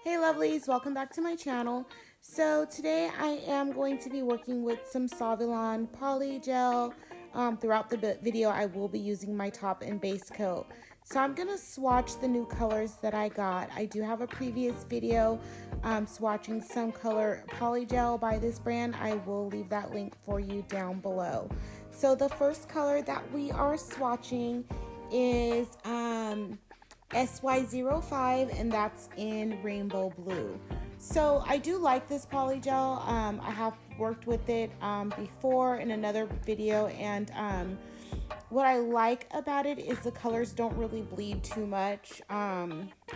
Hey lovelies, welcome back to my channel. So today I am going to be working with some Saviland Polygel. Throughout the video I will be using my top and base coat. So I'm going to swatch the new colors that I got. I do have a previous video swatching some color Polygel by this brand. I will leave that link for you down below. So the first color that we are swatching is SY05, and that's in rainbow blue. So I do like this polygel. I have worked with it before in another video, and what I like about it is the colors don't really bleed too much.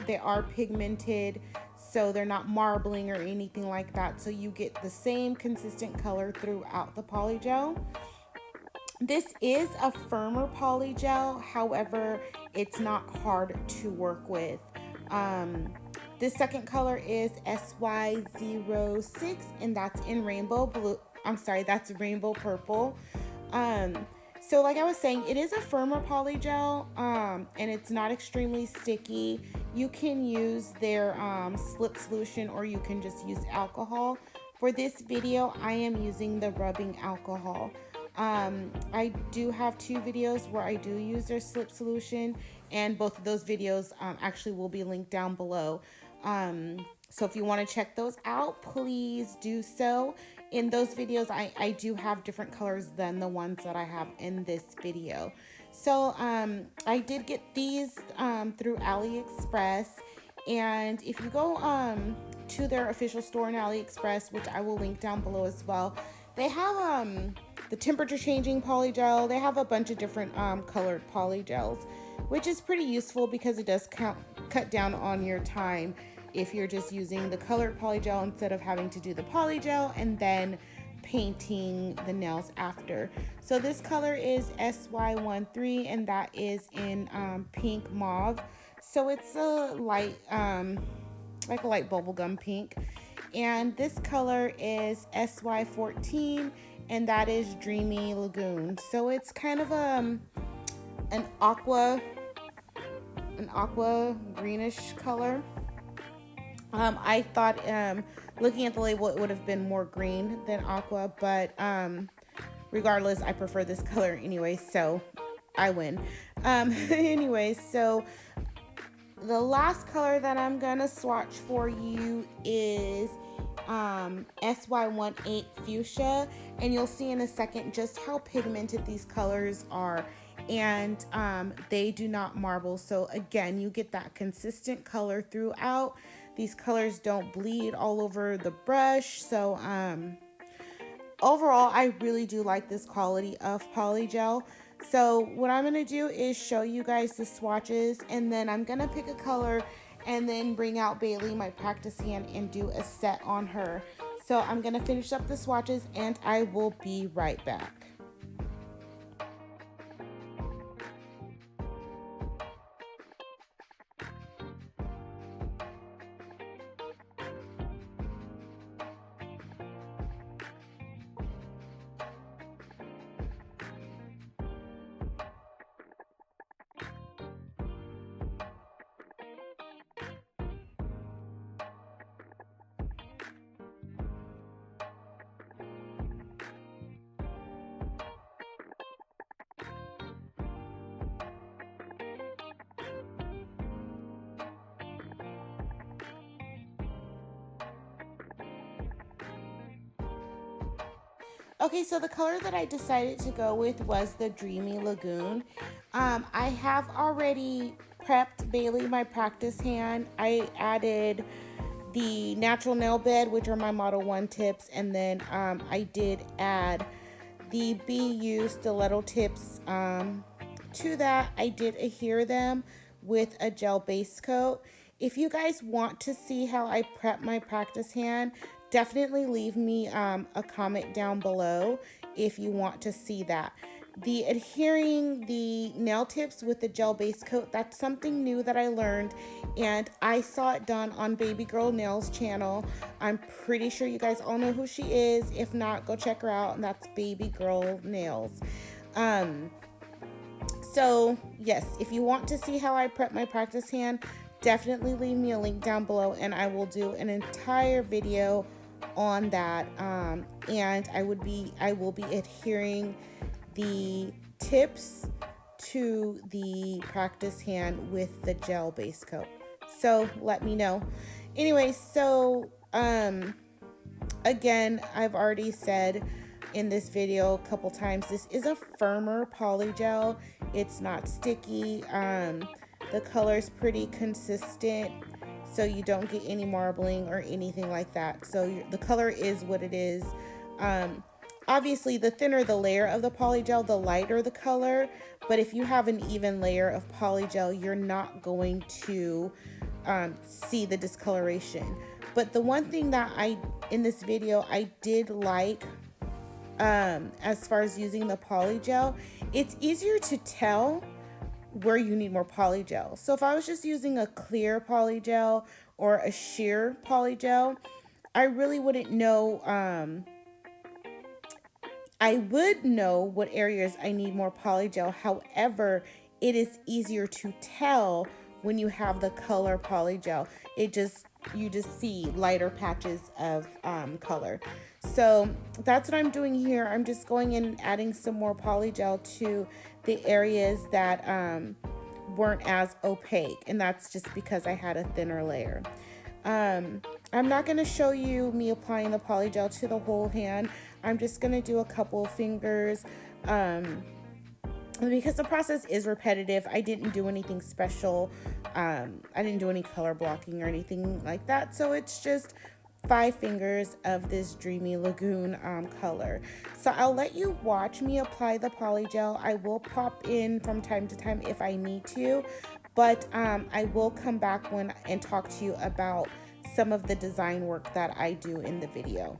They are pigmented, so they're not marbling or anything like that, so you get the same consistent color throughout the polygel. This is a firmer polygel, however, it's not hard to work with. This second color is SY06, and that's in rainbow blue. I'm sorry, that's rainbow purple. So like I was saying, it is a firmer polygel, and it's not extremely sticky. You can use their slip solution, or you can just use alcohol. For this video, I am using the rubbing alcohol. I do have two videos where I do use their slip solution, and both of those videos actually will be linked down below. So if you want to check those out, please do so. In those videos, I do have different colors than the ones that I have in this video. So I did get these through AliExpress, and if you go to their official store in AliExpress, which I will link down below as well, they have the temperature changing polygel. They have a bunch of different colored polygels, which is pretty useful because it does cut down on your time if you're just using the colored polygel instead of having to do the polygel and then painting the nails after. So this color is SY13, and that is in pink mauve. So it's a light, like a light bubblegum pink. And this color is SY14, and that is Dreamy Lagoon. So it's kind of an aqua greenish color. I thought looking at the label it would have been more green than aqua, but regardless, I prefer this color anyway, so I win. Anyways, so the last color that I'm gonna swatch for you is SY18 Fuchsia, and you'll see in a second just how pigmented these colors are, and they do not marble. So again, you get that consistent color throughout. These colors don't bleed all over the brush. So overall, I really do like this quality of polygel. So what I'm going to do is show you guys the swatches, and then I'm going to pick a color and then bring out Bailey, my practice hand, and do a set on her. So I'm going to finish up the swatches, and I will be right back. Okay, so the color that I decided to go with was the Dreamy Lagoon. I have already prepped Bailey, my practice hand. I added the natural nail bed, which are my Model 1 tips, and then I did add the BU stiletto tips to that. I did adhere them with a gel base coat. If you guys want to see how I prep my practice hand, definitely leave me a comment down below if you want to see that. The adhering the nail tips with the gel base coat, that's something new that I learned, and I saw it done on Baby Girl Nails channel. I'm pretty sure you guys all know who she is. If not, go check her out, and that's Baby Girl Nails. So yes, if you want to see how I prep my practice hand, definitely leave me a link down below and I will do an entire video on that. And I will be adhering the tips to the practice hand with the gel base coat. So let me know. Anyway, so again, I've already said in this video a couple times, this is a firmer polygel. It's not sticky. The color is pretty consistent, so you don't get any marbling or anything like that. So the color is what it is. Obviously, the thinner the layer of the polygel, the lighter the color. But if you have an even layer of polygel, you're not going to see the discoloration. But the one thing that in this video I did like, as far as using the polygel, it's easier to tell where you need more polygel. So if I was just using a clear polygel or a sheer polygel, I really wouldn't know. I would know what areas I need more polygel. However, it is easier to tell when you have the color polygel. You just see lighter patches of color. So that's what I'm doing here. I'm just going in and adding some more polygel to the areas that weren't as opaque, and that's just because I had a thinner layer. I'm not going to show you me applying the polygel to the whole hand. I'm just going to do a couple fingers because the process is repetitive. I didn't do anything special. I didn't do any color blocking or anything like that. So it's just 5 fingers of this Dreamy Lagoon color. So I'll let you watch me apply the polygel. I will pop in from time to time if I need to, but I will come back and talk to you about some of the design work that I do in the video.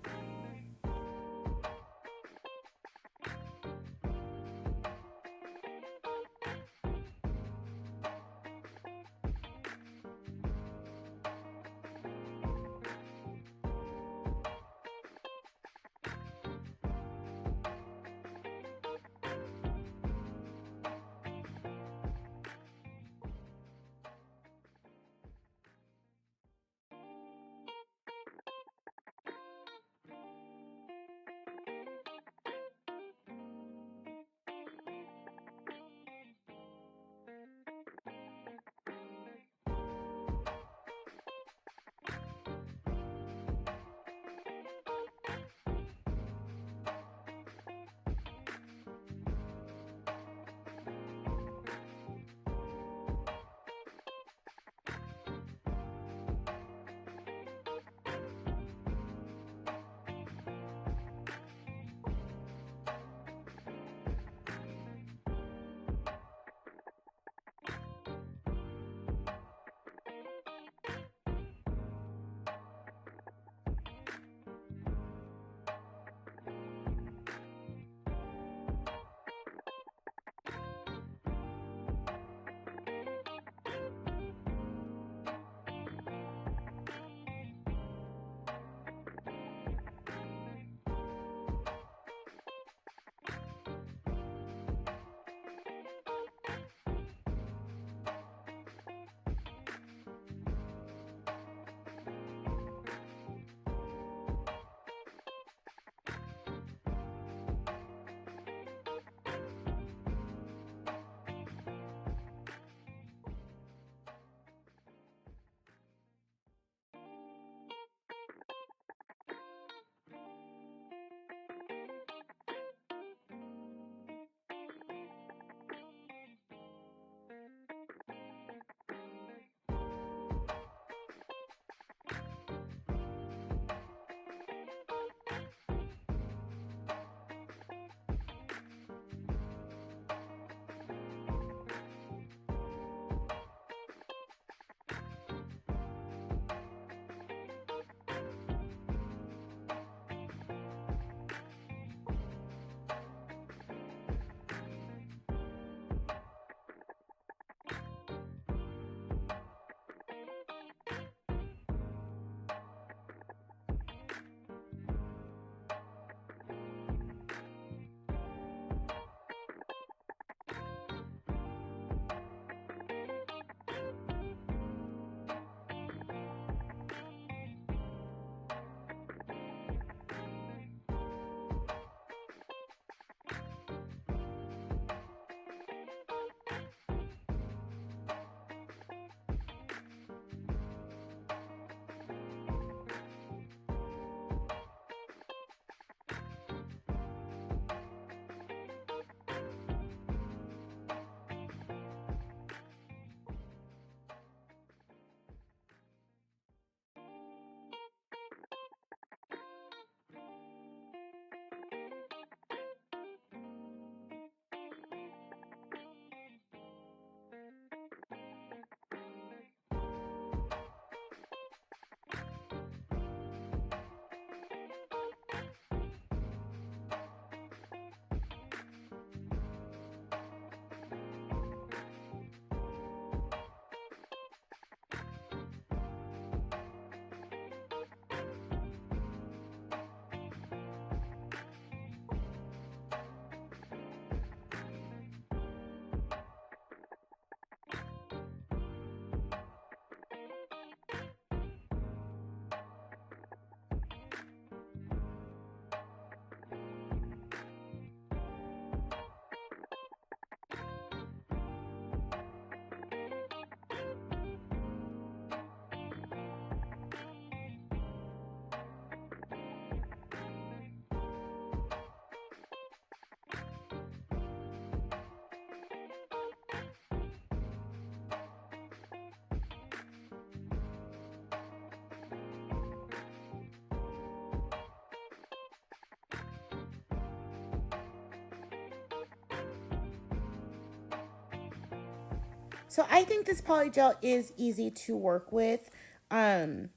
So I think this polygel is easy to work with. Um,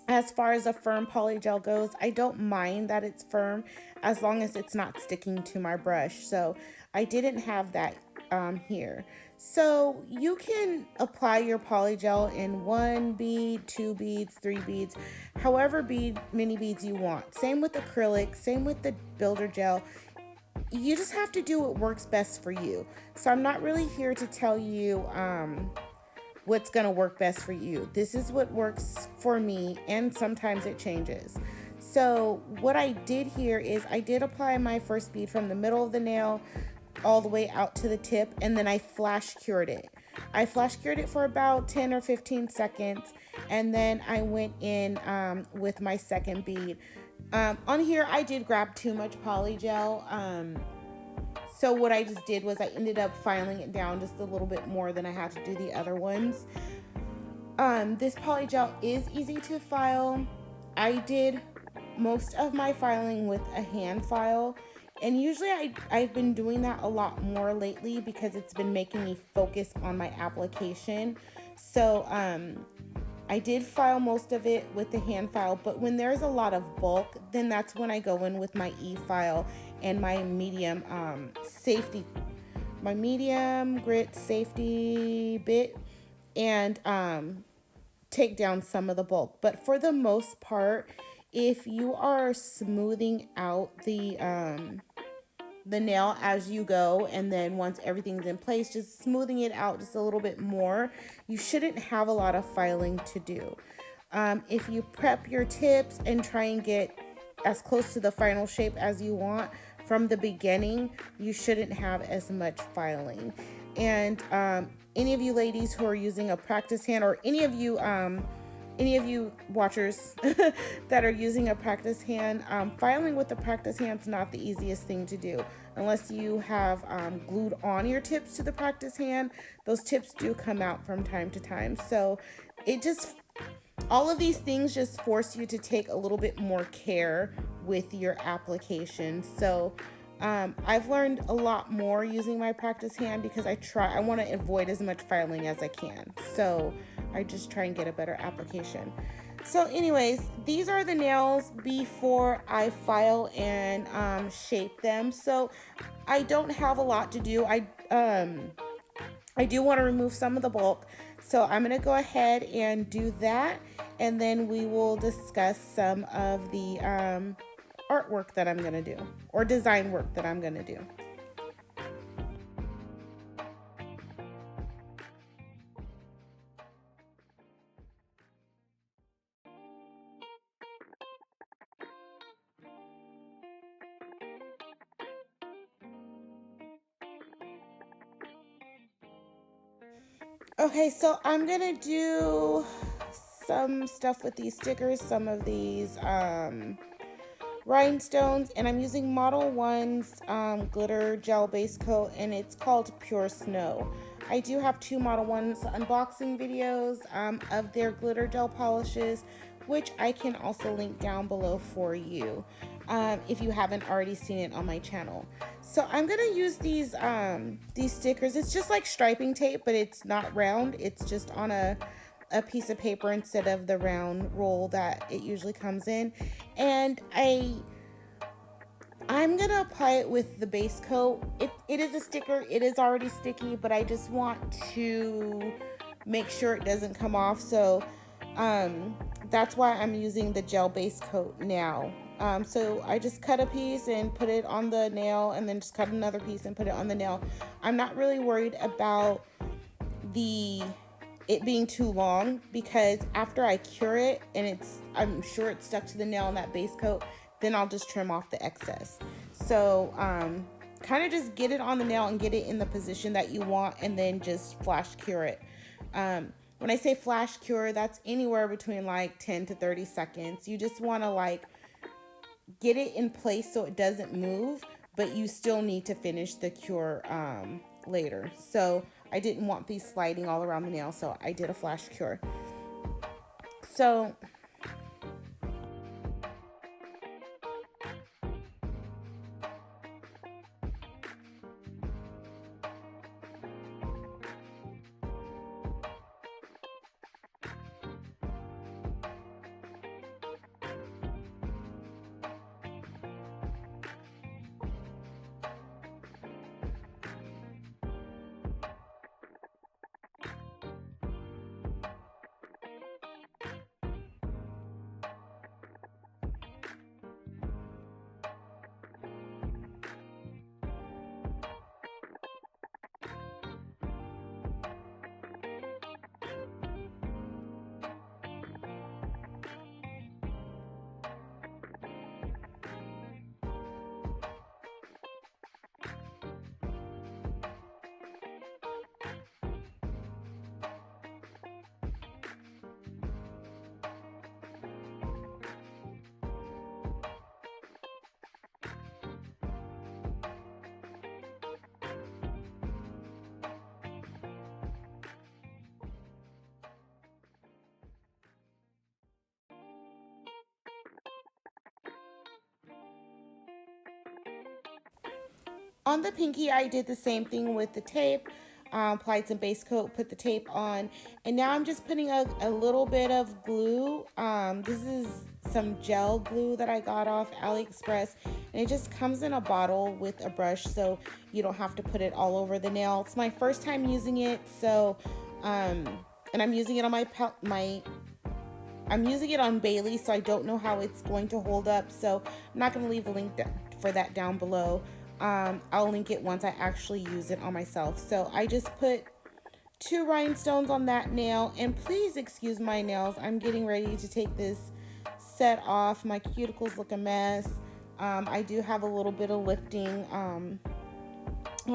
as far as a firm polygel goes, I don't mind that it's firm as long as it's not sticking to my brush. So I didn't have that here. So you can apply your polygel in 1 bead, 2 beads, 3 beads, however many beads you want. Same with acrylic, same with the builder gel. You just have to do what works best for you. So I'm not really here to tell you what's going to work best for you. This is what works for me, and sometimes it changes. So what I did here is I did apply my first bead from the middle of the nail all the way out to the tip, and then I flash cured it. I flash cured it for about 10 or 15 seconds, and then I went in with my second bead. On here, I did grab too much polygel. So what I just did was I ended up filing it down just a little bit more than I had to do the other ones. This polygel is easy to file. I did most of my filing with a hand file, and usually I've been doing that a lot more lately because it's been making me focus on my application. So I did file most of it with the hand file, but when there's a lot of bulk, then that's when I go in with my e-file and my medium grit safety bit, and take down some of the bulk. But for the most part, if you are smoothing out the nail as you go, and then once everything's in place, just smoothing it out just a little bit more, you shouldn't have a lot of filing to do. If you prep your tips and try and get as close to the final shape as you want from the beginning, you shouldn't have as much filing. And any of you ladies who are using a practice hand, or any of you watchers that are using a practice hand, filing with the practice hand is not the easiest thing to do unless you have glued on your tips to the practice hand. Those tips do come out from time to time. So all of these things just force you to take a little bit more care with your application. So I've learned a lot more using my practice hand because I want to avoid as much filing as I can. So I just try and get a better application. So anyways, these are the nails before I file and shape them. So I don't have a lot to do. I do want to remove some of the bulk. So I'm going to go ahead and do that, and then we will discuss some of the artwork that I'm going to do, or design work that I'm going to do. Okay, so I'm gonna do some stuff with these stickers, some of these rhinestones, and I'm using Model 1's glitter gel base coat, and it's called Pure Snow. I do have 2 Model 1's unboxing videos of their glitter gel polishes, which I can also link down below for you if you haven't already seen it on my channel. So I'm gonna use these stickers. It's just like striping tape, but it's not round. It's just on a piece of paper instead of the round roll that it usually comes in. And I'm gonna apply it with the base coat. It is a sticker. It is already sticky, but I just want to make sure it doesn't come off. So that's why I'm using the gel base coat now. So I just cut a piece and put it on the nail, and then just cut another piece and put it on the nail. I'm not really worried about it being too long, because after I cure it and I'm sure it's stuck to the nail in that base coat, then I'll just trim off the excess. So kind of just get it on the nail and get it in the position that you want, and then just flash cure it. When I say flash cure, that's anywhere between like 10 to 30 seconds. You just want to like get it in place so it doesn't move, but you still need to finish the cure later. So I didn't want these sliding all around the nail, so I did a flash cure. So On the pinky, I did the same thing with the tape. Applied some base coat, put the tape on, and now I'm just putting a little bit of glue. This is some gel glue that I got off AliExpress, and it just comes in a bottle with a brush, so you don't have to put it all over the nail. It's my first time using it, so and I'm using it on I'm using it on Bailey, so I don't know how it's going to hold up, so I'm not going to leave the link for that down below. I'll link it once I actually use it on myself. So I just put 2 rhinestones on that nail, and please excuse my nails. I'm getting ready to take this set off. My cuticles look a mess. I do have a little bit of lifting on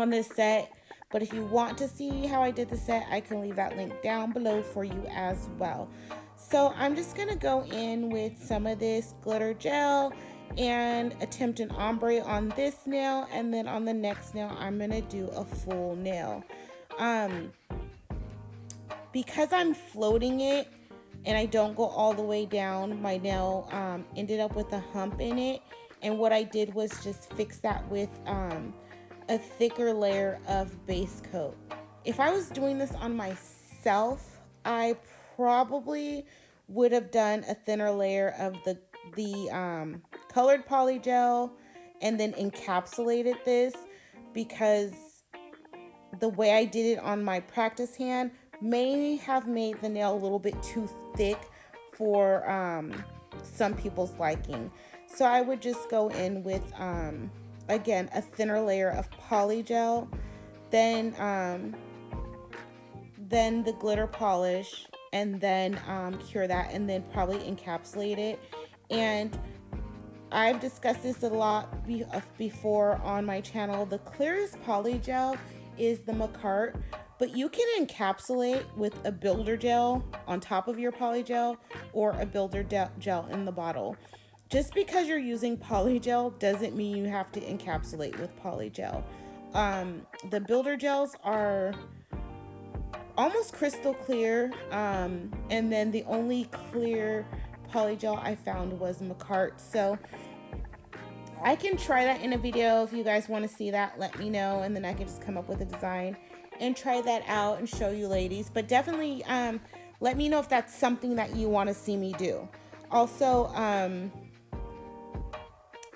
this set, but if you want to see how I did the set, I can leave that link down below for you as well. So I'm just gonna go in with some of this glitter gel and attempt an ombre on this nail, and then on the next nail I'm gonna do a full nail. Because I'm floating it and I don't go all the way down, my nail ended up with a hump in it, and what I did was just fix that with a thicker layer of base coat. If I was doing this on myself, I probably would have done a thinner layer of the colored polygel and then encapsulated this, because the way I did it on my practice hand may have made the nail a little bit too thick for some people's liking. So I would just go in with again a thinner layer of polygel, then the glitter polish, and then cure that, and then probably encapsulate it. And I've discussed this a lot before on my channel. The clearest polygel is the Macart, but you can encapsulate with a builder gel on top of your polygel, or a builder gel in the bottle. Just because you're using polygel doesn't mean you have to encapsulate with polygel. The builder gels are almost crystal clear, and then the only clear polygel I found was Macart. So I can try that in a video. If you guys want to see that, let me know, and then I can just come up with a design and try that out and show you ladies. But definitely let me know if that's something that you want to see me do. Also,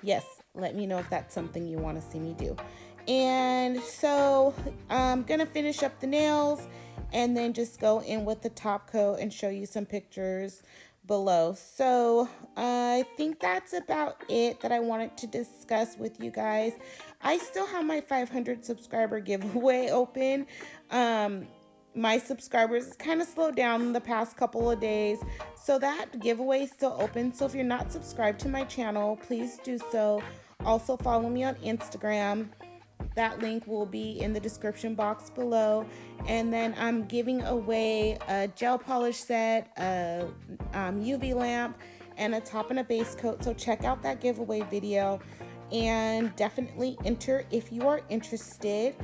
yes, let me know if that's something you want to see me do. And so I'm gonna finish up the nails and then just go in with the top coat and show you some pictures below. So I think that's about it that I wanted to discuss with you guys. I still have my 500 subscriber giveaway open. My subscribers kind of slowed down in the past couple of days, so that giveaway is still open. So if you're not subscribed to my channel, please do so. Also follow me on Instagram. That link will be in the description box below. And then I'm giving away a gel polish set, a UV lamp, and a top and a base coat. So check out that giveaway video and definitely enter if you are interested.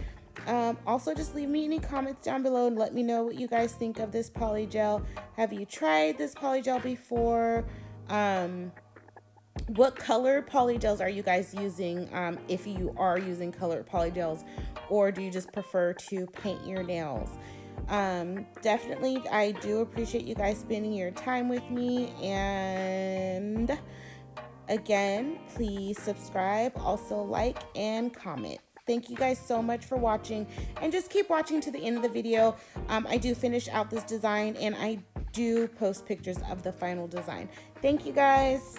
Also, just leave me any comments down below and let me know what you guys think of this polygel. Have you tried this polygel before? What color polygels are you guys using, if you are using colored polygels, or do you just prefer to paint your nails? Definitely, I do appreciate you guys spending your time with me, and again, please subscribe, also like and comment. Thank you guys so much for watching, and just keep watching to the end of the video. I do finish out this design, and I do post pictures of the final design. Thank you guys.